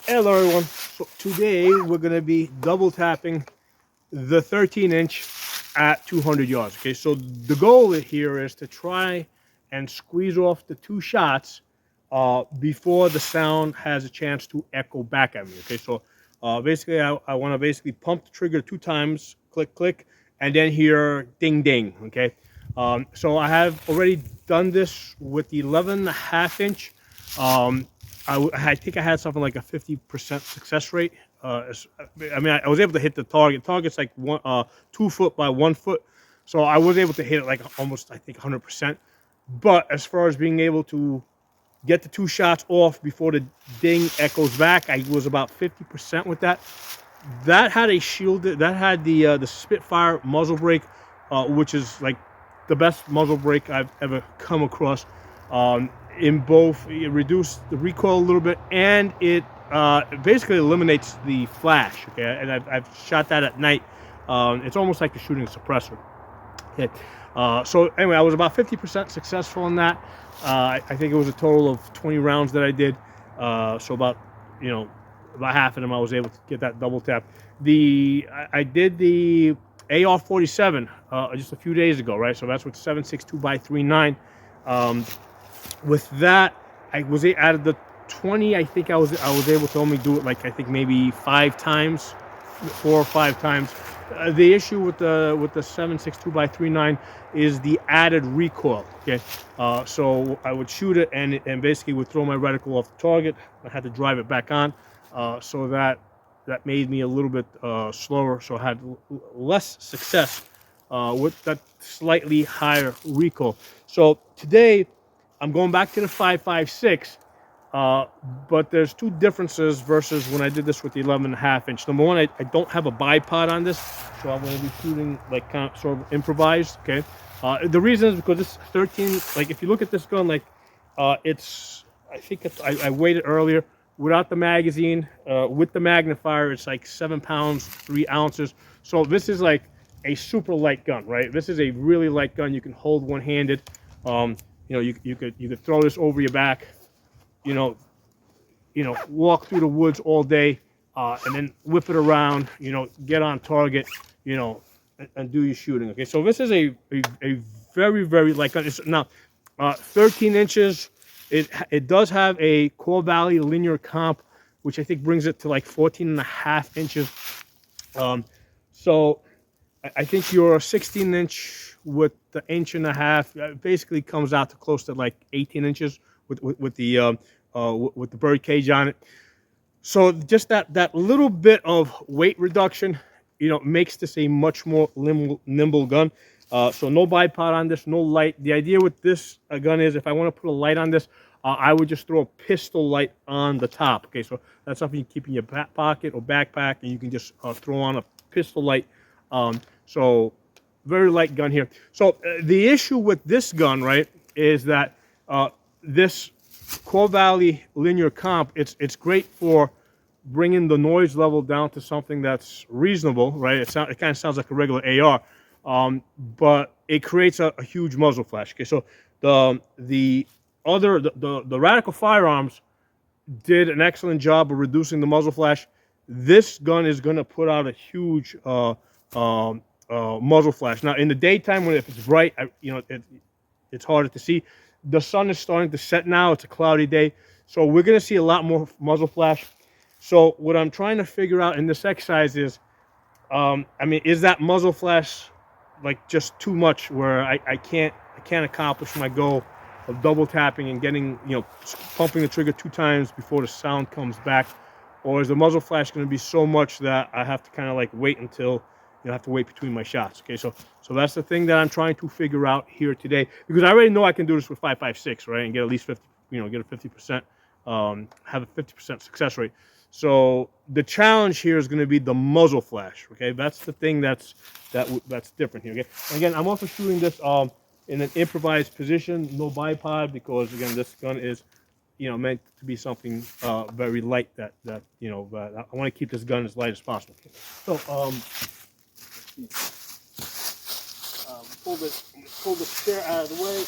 Hello everyone. So today we're gonna be double tapping the 13-inch at 200 yards. Okay, so the goal here is to try and squeeze off the two shots before the sound has a chance to echo back at me. Okay, so basically I want to basically pump the trigger 2 times, click click, and then hear ding ding. Okay, so I have already done this with the 11.5 inch. Um, I think I had something like a 50% success rate. I mean, I was able to hit the target. Target's like 2 foot by 1 foot, so I was able to hit it like almost, I think, 100%. But as far as being able to get the two shots off before the ding echoes back, I was about 50% with that. That had a shielded. That had the Spitfire muzzle brake, which is like the best muzzle brake I've ever come across. In both, it reduced the recoil a little bit, and it basically eliminates the flash. Okay, and I've shot that at night. It's almost like you're shooting a suppressor. Okay. So anyway, I was about 50% successful in that. I think it was a total of 20 rounds that I did. So about, about half of them I was able to get that double tap. I did the AR-47 just a few days ago, right? So that's with 7.62 by 3.9. With that, I was out of the 20. I think I was able to only do it like, I think maybe 5 times, 4 or 5 times. The issue with the 7.62 by 3.9 is the added recoil. Okay, so I would shoot it and basically would throw my reticle off the target. I had to drive it back on, so that made me a little bit slower. So I had less success with that slightly higher recoil. So today I'm going back to the 5.56. But there's two differences versus when I did this with the 11.5 inch. Number one, I don't have a bipod on this, so I'm going to be shooting like kind of sort of improvised. Okay, the reason is because this 13, like if you look at this gun, like I think I weighed it earlier without the magazine, with the magnifier, it's like 7 pounds 3 ounces. So this is like a super light gun, right? This is a really light gun. You can hold one-handed. You could throw this over your back. you know, walk through the woods all day, and then whip it around, get on target, and do your shooting. Okay, so this is a very, very light gun. Now, 13 inches. It does have a core valley linear comp, which I think brings it to like 14.5 inches. So I think your 16-inch with the 1.5 inch basically comes out to close to like 18 inches with the bird cage on it. So just that little bit of weight reduction, makes this a much more nimble gun. So no bipod on this, no light. The idea with this gun is if I want to put a light on this, I would just throw a pistol light on the top. Okay, so that's something you keep in your back pocket or backpack, and you can just throw on a pistol light. So very light gun here. So the issue with this gun, right, is that this Core Valley linear comp, it's great for bringing the noise level down to something that's reasonable, right? It kind of sounds like a regular AR, but it creates a huge muzzle flash. Okay, so the Radical Firearms did an excellent job of reducing the muzzle flash. This gun is going to put out a huge muzzle flash. Now, in the daytime, if it's bright, it's harder to see. The sun is starting to set now. It's a cloudy day, so we're going to see a lot more muzzle flash. So what I'm trying to figure out in this exercise is, is that muzzle flash like just too much where I can't accomplish my goal of double tapping and getting, pumping the trigger 2 times before the sound comes back? Or is the muzzle flash going to be so much that I have to kind of like wait until, have to wait between my shots? Okay, so that's the thing that I'm trying to figure out here today, because I already know I can do this with 5.56, right, and get at least 50, get a 50%, have a 50% success rate. So the challenge here is going to be the muzzle flash. Okay, that's the thing that's different here. Okay, again, I'm also shooting this in an improvised position, no bipod, because again, this gun is meant to be something very light. That I want to keep this gun as light as possible. Okay. So pull this chair out of the way,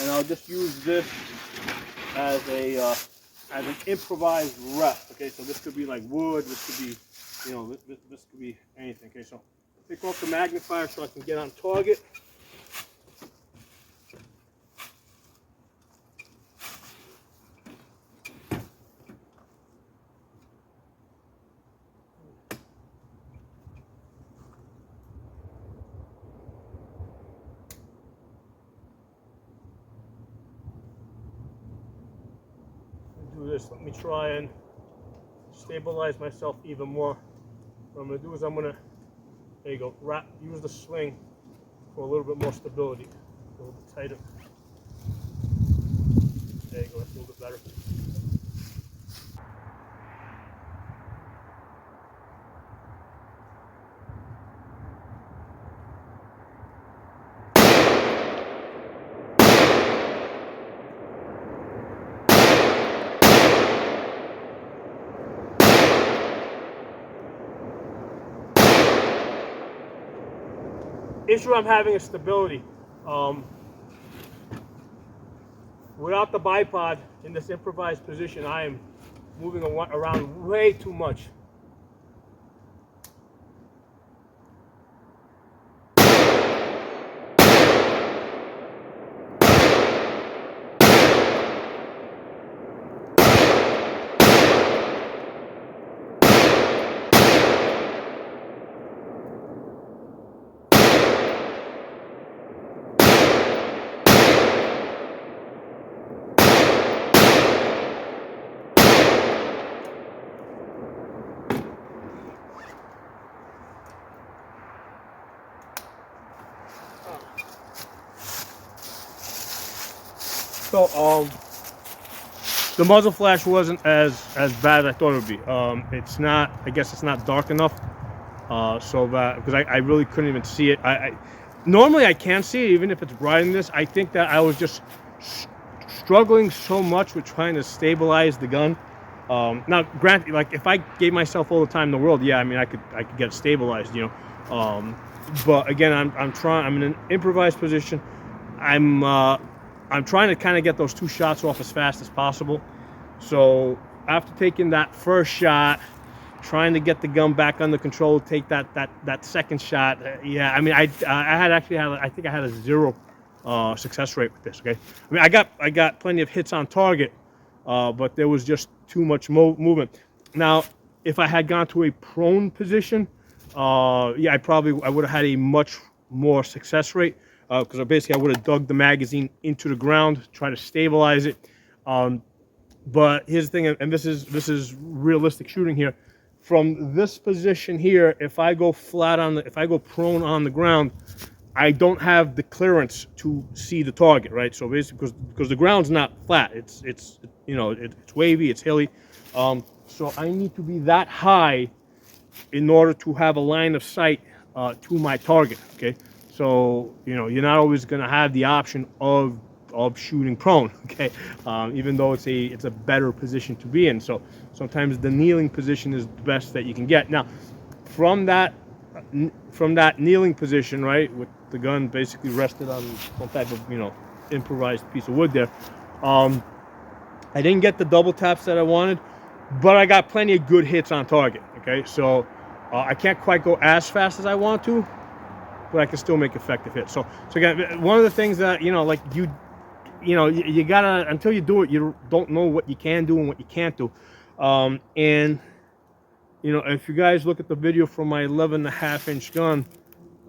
and I'll just use this as a as an improvised rest. Okay, so this could be like wood, this could be, you know, this could be anything. Okay, so take off the magnifier so I can get on target. Do this. Let me try and stabilize myself even more. What I'm going to do is I'm going to, there you go, use the sling for a little bit more stability. A little bit tighter. There you go, that's a little bit better. Issue I'm having is stability. Without the bipod in this improvised position, I am moving around way too much. So the muzzle flash wasn't as bad as I thought it would be. It's not. I guess it's not dark enough. So that because I really couldn't even see it. Normally I can see it even if it's bright in this. I think that I was just struggling so much with trying to stabilize the gun. Now, granted, like if I gave myself all the time in the world, yeah, I mean I could get it stabilized, you know. But again, I'm trying. I'm in an improvised position. I'm trying to kind of get those two shots off as fast as possible. So after taking that first shot, trying to get the gun back under control, take that second shot. Yeah, I mean, I think I had a 0 success rate with this. Okay, I mean, I got plenty of hits on target, but there was just too much movement. Now, if I had gone to a prone position, yeah, I would have had a much more success rate. Because basically I would have dug the magazine into the ground, try to stabilize it. But here's the thing, and this is realistic shooting here. From this position here, if I go prone on the ground, I don't have the clearance to see the target, right? So basically, because the ground's not flat, it's you know it's wavy, it's hilly. So I need to be that high in order to have a line of sight to my target. Okay. So, you know, you're not always going to have the option of shooting prone, okay? Even though it's a better position to be in. So sometimes the kneeling position is the best that you can get. Now, from that kneeling position, right, with the gun basically rested on some type of, you know, improvised piece of wood there, I didn't get the double taps that I wanted, but I got plenty of good hits on target, okay? So I can't quite go as fast as I want to, but I can still make effective hits. So again, one of the things that, you know, like you gotta, until you do it, you don't know what you can do and what you can't do. And, you know, if you guys look at the video from my 11.5-inch gun,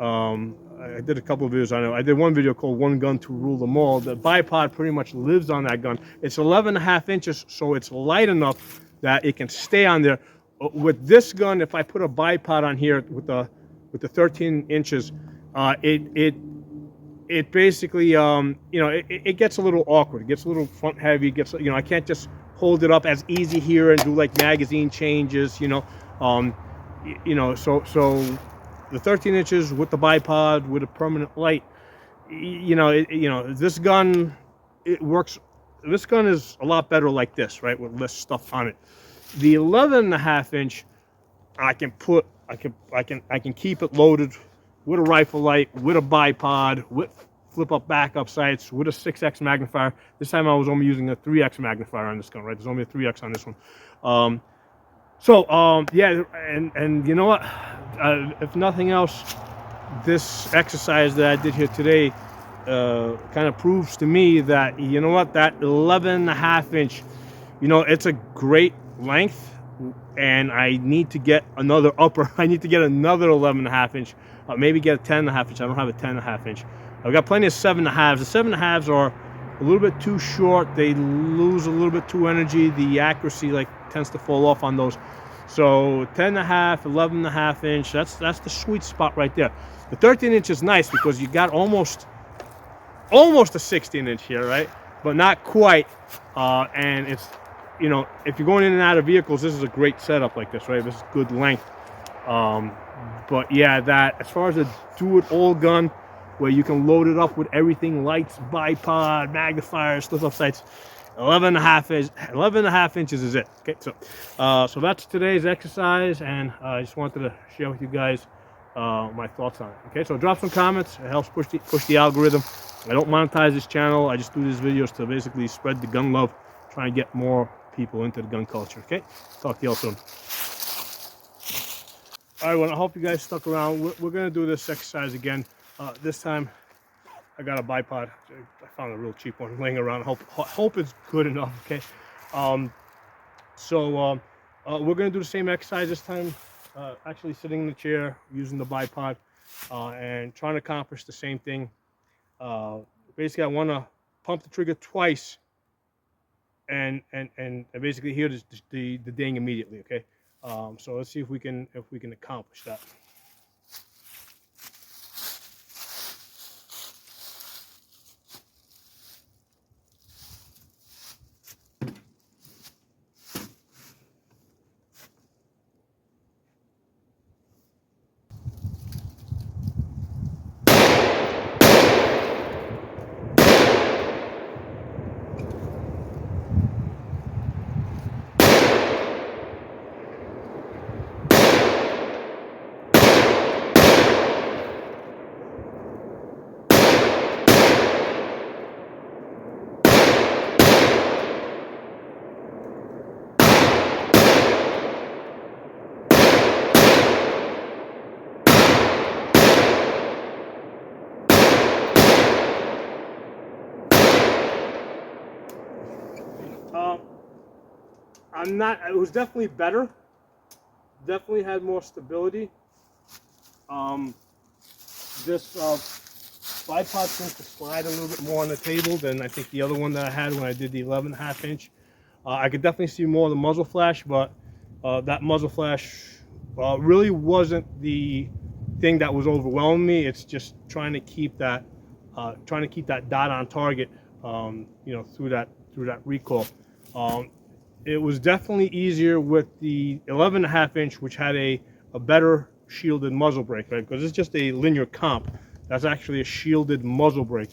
I did a couple of videos on it. I did one video called One Gun to Rule Them All. The bipod pretty much lives on that gun. It's 11.5 inches, so it's light enough that it can stay on there. With this gun, if I put a bipod on here with the 13 inches, it basically, you know, it gets a little awkward. It gets a little front heavy. It gets, you know, I can't just hold it up as easy here and do like magazine changes, you know. You know, so the 13 inches with the bipod with a permanent light, you know, this gun, it works. This gun is a lot better like this, right, with less stuff on it. The 11.5 inch, I can keep it loaded with a rifle light, with a bipod, with flip up backup sights with a 6x magnifier. This time I was only using a 3x magnifier on this gun, right? There's only a 3x on this one. Yeah, and you know what? If nothing else, this exercise that I did here today kind of proves to me that, you know what, that 11.5 inch, you know, it's a great length, and I need to get another upper. I need to get another 11.5 inch, maybe get a 10.5 inch. I don't have a 10.5 inch. I've got plenty of 7.5s. The 7.5s are a little bit too short. They lose a little bit too energy. The accuracy tends to fall off on those. So 10.5, 11.5 inch, that's the sweet spot right there. The 13 inch is nice because you got almost a 16 inch here, right? But not quite. And it's, you know, if you're going in and out of vehicles, this is a great setup like this, right? This is good length. But yeah, that as far as a do-it-all gun where you can load it up with everything, lights, bipod, magnifiers, flip-up sights, 11.5 inches is it. Okay, so that's today's exercise, and I just wanted to share with you guys my thoughts on it. Okay, so drop some comments. It helps push the algorithm. I don't monetize this channel. I just do these videos to basically spread the gun love, try and get more people into the gun culture. Okay, talk to y'all soon. All right, well, I hope you guys stuck around. We're gonna do this exercise again. This time I got a bipod. I found a real cheap one laying around. Hope it's good enough. Okay, we're gonna do the same exercise this time. Actually sitting in the chair using the bipod and trying to accomplish the same thing. Basically, I want to pump the trigger twice and basically hear the ding immediately. Okay, so let's see if we can accomplish that. It was definitely better. Definitely had more stability. This bipod seems to slide a little bit more on the table than I think the other one that I had when I did the 11.5 inch. I could definitely see more of the muzzle flash, but that muzzle flash really wasn't the thing that was overwhelming me. It's just trying to keep that dot on target, you know, through that recoil. It was definitely easier with the 11.5 inch, which had a better shielded muzzle brake, right? Because it's just a linear comp. That's actually a shielded muzzle brake.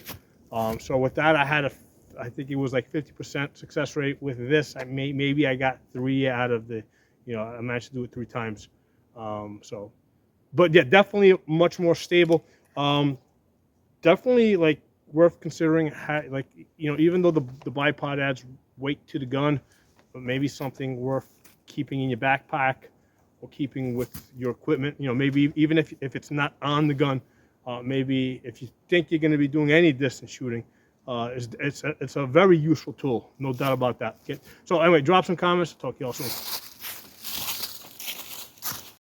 So with that, I think it was like 50% success rate. With this, maybe I got 3 out of the, you know, I managed to do it 3 times. But yeah, definitely much more stable. Definitely like worth considering. Like, you know, even though the bipod adds weight to the gun, but maybe something worth keeping in your backpack or keeping with your equipment. You know, maybe even if it's not on the gun, maybe if you think you're going to be doing any distance shooting, it's a very useful tool, no doubt about that. Okay? So anyway, drop some comments. Talk to you all soon.